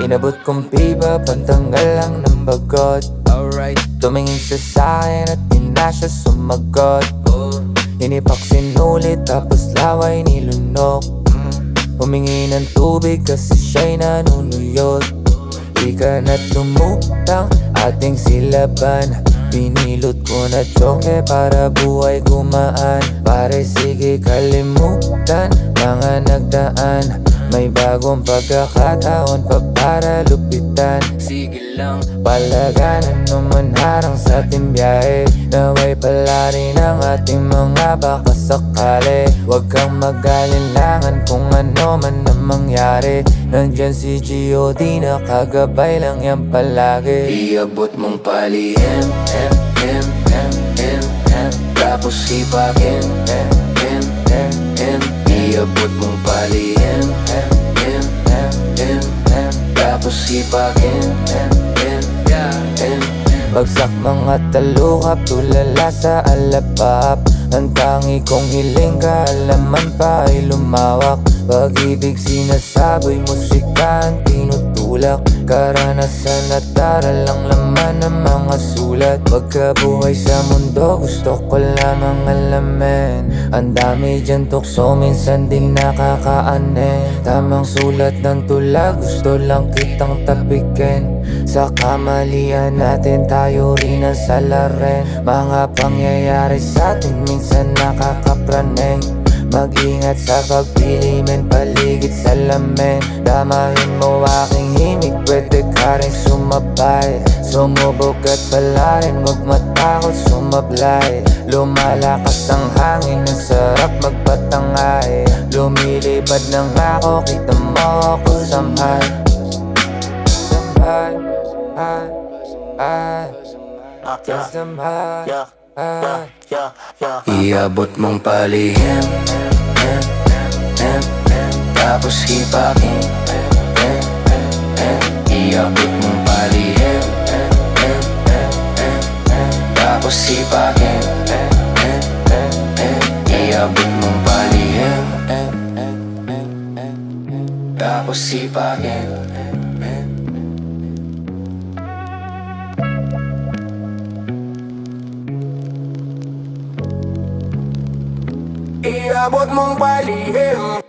Inabot kong piba, pantanggal lang ng bagot. Tumingin siya sa'kin at di na siya sumagot. Hinipak sinulit tapos laway nilunok. Humingi ng tubig kasi siya'y nanunuyot. Di ka na tumutang ating silaban. Pinilot ko na tsoke para buhay gumaan. Pare sige kalimutan mga nagdaan. May bagong pagkakataon pa para lupitan. Sige lang, palaganan naman harang sa ating biyahe. Naway pala rin ang ating mga baka sakali. Huwag kang mag-alinlangan kung ano man ang mangyari. Nandyan si G.O.D. nakagabay lang yan palagi. Iabot mong palihim, tapos hipakin, iabot mong palihim, tapos hipakin, bagsak mga talukap, tulala sa alapap. Ang tangi kong hiling kaalaman pa ay lumawak. Pag-ibig sinasaboy, musika ang tinutulak. Karanasan at aral ang laman ng mga sulat. Pagkabuhay sa mundo, gusto ko lamang alamin. Ang dami dyan tukso, minsan din nakakaanin. Tamang sulat ng tula, gusto lang kitang tapikin. Sa kamalian natin, tayo rin ang salarin. Mga pangyayari sa atin, minsan nakakapraning. Mag-ingat sa pagpili, men, paligid sa lamin. Damahin mo aking himig, pwede ka rin sumabay. Sumubok at palarin, huwag matakot sumablay. Lumalakas ang hangin, ang sarap magpatangay. Lumilipad ng ako, kita mo ako samhay. Samhay, samhay, iabot mong palihim, tapos hipakin, iabot mong palihim, tapos hipakin, iabot mong palihim, tapos hipakin. Iabot mong palihim.